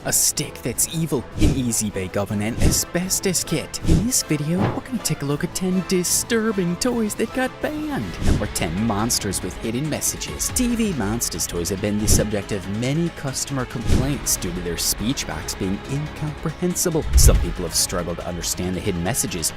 a stick that's evil, an easy bake oven, and asbestos kit. In this video, we're gonna take a look at 10 disturbing toys that got banned. Number 10, monsters with hidden messages. TV Monsters toys have been the subject of many customer complaints due to their speech box being incomprehensible. Some people have struggled to understand the hidden messages,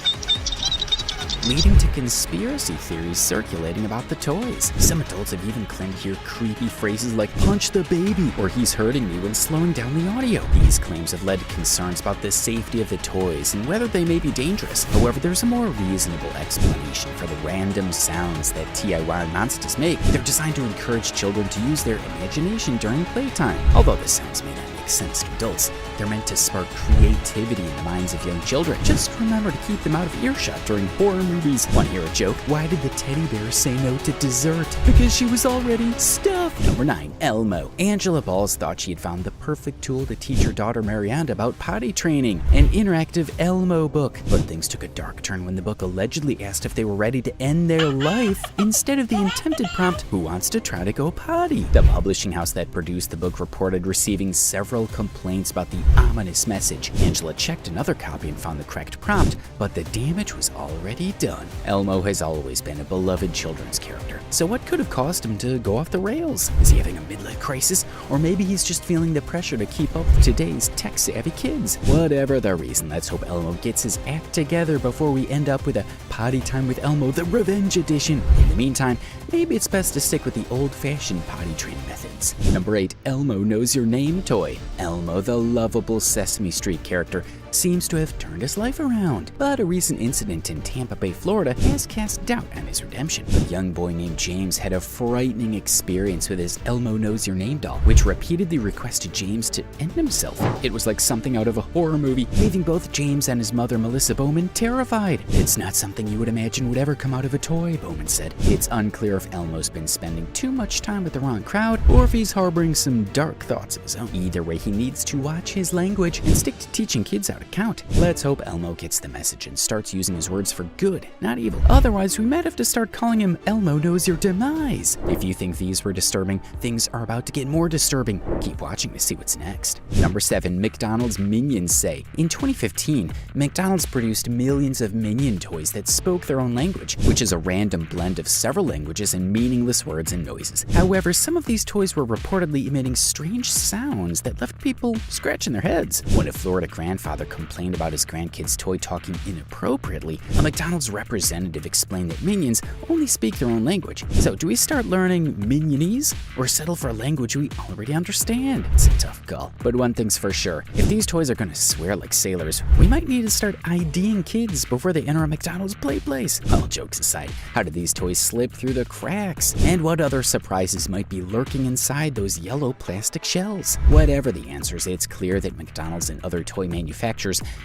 leading to conspiracy theories circulating about the toys. Some adults have even claimed to hear creepy phrases like "punch the baby" or "he's hurting me" when slowing down the audio. These claims have led to concerns about the safety of the toys and whether they may be dangerous. However, there's a more reasonable explanation for the random sounds that TIY monsters make. They're designed to encourage children to use their imagination during playtime. Although the sounds may not make sense to adults, they're meant to spark creativity in the minds of young children. Just remember to keep them out of earshot during horror movies. Want to hear a joke? Why did the teddy bear say no to dessert? Because she was already stuffed. Number 9, Elmo. Angela Balls thought she had found the perfect tool to teach her daughter Miranda about potty training, an interactive Elmo book. But things took a dark turn when the book allegedly asked if they were ready to end their life instead of the intended prompt, "Who wants to try to go potty?" The publishing house that produced the book reported receiving several complaints about the ominous message. Angela checked another copy and found the correct prompt, but the damage was already done. Elmo has always been a beloved children's character, so what could have caused him to go off the rails? Is he having a midlife crisis? Or maybe he's just feeling the pressure to keep up with today's tech-savvy kids? Whatever the reason, let's hope Elmo gets his act together before we end up with a Potty Time with Elmo, the Revenge Edition. In the meantime, maybe it's best to stick with the old-fashioned potty training methods. Number 8, Elmo Knows Your Name toy. Elmo, the lovable Sesame Street character, seems to have turned his life around. But a recent incident in Tampa Bay, Florida has cast doubt on his redemption. A young boy named James had a frightening experience with his Elmo Knows Your Name doll, which repeatedly requested James to end himself. It was like something out of a horror movie, leaving both James and his mother, Melissa Bowman, terrified. "It's not something you would imagine would ever come out of a toy," Bowman said. It's unclear if Elmo's been spending too much time with the wrong crowd or if he's harboring some dark thoughts of his own. Either way, he needs to watch his language and stick to teaching kids how to count. Let's hope Elmo gets the message and starts using his words for good, not evil. Otherwise, we might have to start calling him Elmo Knows Your Demise. If you think these were disturbing, things are about to get more disturbing. Keep watching to see what's next. Number 7, McDonald's Minions Say. In 2015, McDonald's produced millions of Minion toys that spoke their own language, which is a random blend of several languages and meaningless words and noises. However, some of these toys were reportedly emitting strange sounds that left people scratching their heads. When a Florida grandfather complained about his grandkids' toy talking inappropriately, a McDonald's representative explained that minions only speak their own language. So do we start learning Minionese or settle for a language we already understand? It's a tough call. But one thing's for sure, if these toys are gonna swear like sailors, we might need to start IDing kids before they enter a McDonald's play place. All jokes aside, how did these toys slip through the cracks? And what other surprises might be lurking inside those yellow plastic shells? Whatever the answers, it's clear that McDonald's and other toy manufacturers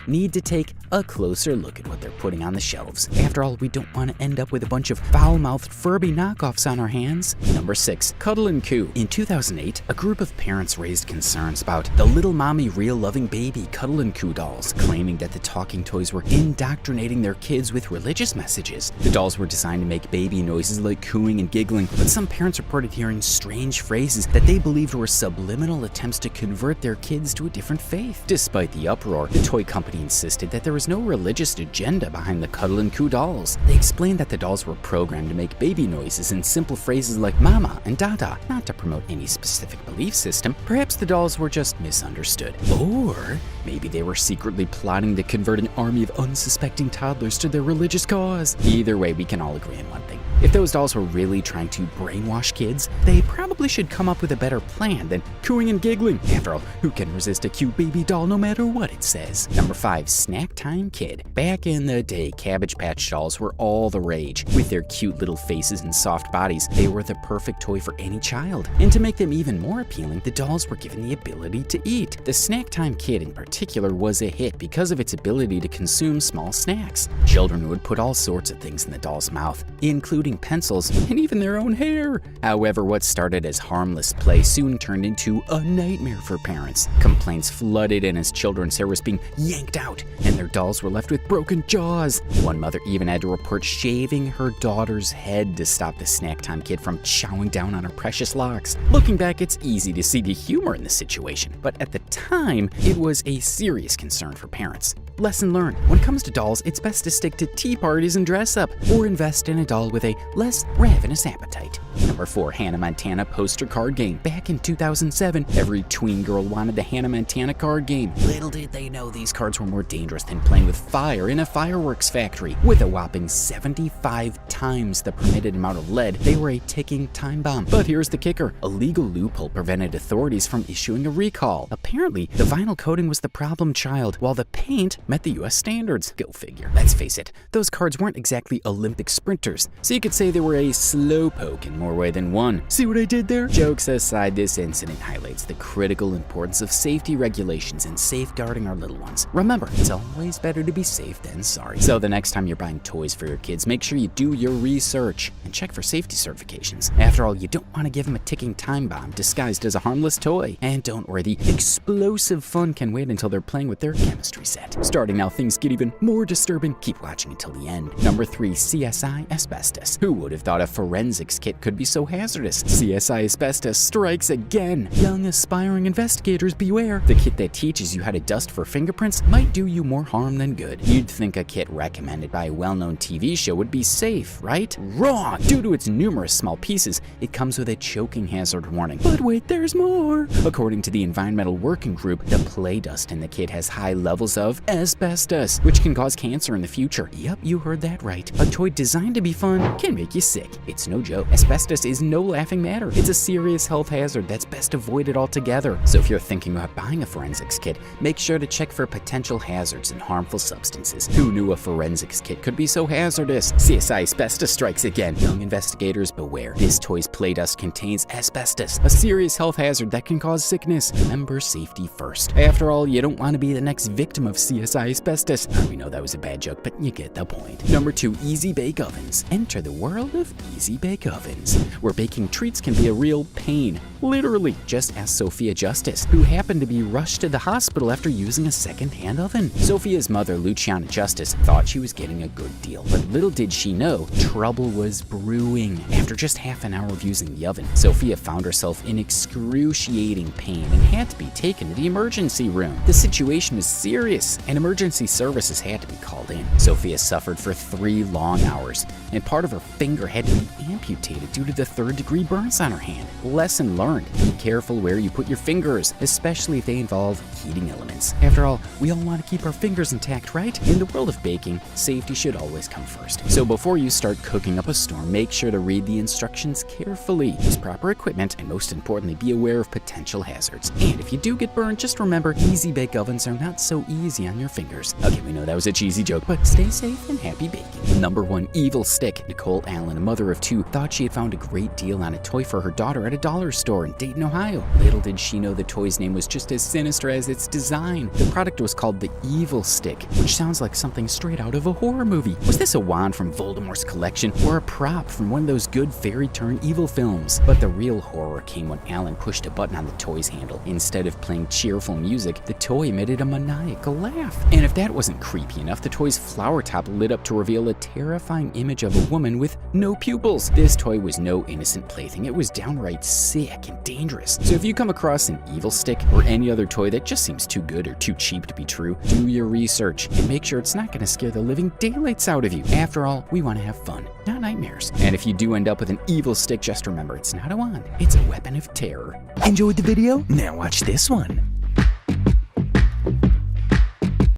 need to take a closer look at what they're putting on the shelves. After all, we don't want to end up with a bunch of foul-mouthed Furby knockoffs on our hands. Number 6, Cuddle Coup. In 2008, a group of parents raised concerns about the Little Mommy Real Loving Baby Cuddle Coup dolls, claiming that the talking toys were indoctrinating their kids with religious messages. The dolls were designed to make baby noises like cooing and giggling, but some parents reported hearing strange phrases that they believed were subliminal attempts to convert their kids to a different faith. Despite the uproar, the toy company insisted that there was no religious agenda behind the Cuddle Coup dolls. They explained that the dolls were programmed to make baby noises and simple phrases like mama and dada, not to promote any specific belief system. Perhaps the dolls were just misunderstood. Or maybe they were secretly plotting to convert an army of unsuspecting toddlers to their religious cause. Either way, we can all agree on one thing. If those dolls were really trying to brainwash kids, they probably should come up with a better plan than cooing and giggling. After all, who can resist a cute baby doll no matter what it says? Number 5, Snacktime Kid. Back in the day, Cabbage Patch dolls were all the rage. With their cute little faces and soft bodies, they were the perfect toy for any child. And to make them even more appealing, the dolls were given the ability to eat. The Snacktime Kid in particular was a hit because of its ability to consume small snacks. Children would put all sorts of things in the doll's mouth, including including pencils and even their own hair. However, what started as harmless play soon turned into a nightmare for parents. Complaints flooded in as children's hair was being yanked out and their dolls were left with broken jaws. One mother even had to report shaving her daughter's head to stop the Snacktime Kid from chowing down on her precious locks. Looking back, it's easy to see the humor in the situation, but at the time, it was a serious concern for parents. Lesson learned: when it comes to dolls, it's best to stick to tea parties and dress up, or invest in a doll with a less ravenous appetite. Number 4, Hannah Montana poster card game. Back in 2007, every tween girl wanted the Hannah Montana card game. Little did they know these cards were more dangerous than playing with fire in a fireworks factory. With a whopping 75 times the permitted amount of lead, they were a ticking time bomb. But here's the kicker: a legal loophole prevented authorities from issuing a recall. Apparently, the vinyl coating was the problem child, while the paint met the US standards. Go figure. Let's face it, those cards weren't exactly Olympic sprinters, so you could say they were a slowpoke in more way than one. See what I did there? Jokes aside, this incident highlights the critical importance of safety regulations and safeguarding our little ones. Remember, it's always better to be safe than sorry. So the next time you're buying toys for your kids, make sure you do your research and check for safety certifications. After all, you don't want to give them a ticking time bomb disguised as a harmless toy. And don't worry, the explosive fun can wait until they're playing with their chemistry set. Starting now, things get even more disturbing. Keep watching until the end. Number 3, CSI Asbestos. Who would have thought a forensics kit could be so hazardous? CSI Asbestos strikes again. Young aspiring investigators beware. The kit that teaches you how to dust for fingerprints might do you more harm than good. You'd think a kit recommended by a well-known TV show would be safe, right? Wrong! Due to its numerous small pieces, it comes with a choking hazard warning. But wait, there's more! According to the Environmental Working Group, the play dust in the kit has high levels of asbestos, which can cause cancer in the future. Yep, you heard that right. A toy designed to be fun can make you sick. It's no joke. Asbestos is no laughing matter. It's a serious health hazard that's best avoided altogether. So if you're thinking about buying a forensics kit, make sure to check for potential hazards and harmful substances. Who knew a forensics kit could be so hazardous? CSI Asbestos strikes again. Young investigators beware. This toy's play dust contains asbestos, a serious health hazard that can cause sickness. Remember, safety first. After all, you don't want to be the next victim of CSI Asbestos. We know that was a bad joke, but you get the point. Number 2, Easy Bake Ovens. Enter the world of Easy Bake Ovens, where baking treats can be a real pain. Literally, just ask Sophia Justice, who happened to be rushed to the hospital after using a second-hand oven. Sophia's mother, Luciana Justice, thought she was getting a good deal, but little did she know, trouble was brewing. After just half an hour of using the oven, Sophia found herself in excruciating pain and had to be taken to the emergency room. The situation was serious, and emergency services had to be called in. Sophia suffered for 3 long hours, and part of her finger had to be amputated due to the 3rd-degree burns on her hand. Lesson learned: be careful where you put your fingers, especially if they involve heating elements. After all, we all want to keep our fingers intact, right? In the world of baking, safety should always come first. So before you start cooking up a storm, make sure to read the instructions carefully, use proper equipment, and most importantly, be aware of potential hazards. And if you do get burned, just remember, Easy Bake Ovens are not so easy on your fingers. Okay, we know that was a cheesy joke, but stay safe and happy baking. Number 1, Evil Stick. Nicole Allen, a mother of 2, thought she had found a great deal on a toy for her daughter at a dollar store in Dayton, Ohio. Little did she know the toy's name was just as sinister as its design. The product was called the Evil Stick, which sounds like something straight out of a horror movie. Was this a wand from Voldemort's collection or a prop from one of those good fairy turn evil films? But the real horror came when Alan pushed a button on the toy's handle. Instead of playing cheerful music, the toy emitted a maniacal laugh. And if that wasn't creepy enough, the toy's flower top lit up to reveal a terrifying image of a woman with no pupils. This toy was no innocent plaything. It was downright sick and dangerous. So if you come across an Evil Stick or any other toy that just seems too good or too cheap to be true, do your research and make sure it's not going to scare the living daylights out of you. After all, we want to have fun, not nightmares. And if you do end up with an Evil Stick, just remember, it's not a wand, it's a weapon of terror. Enjoyed the video? Now watch this one.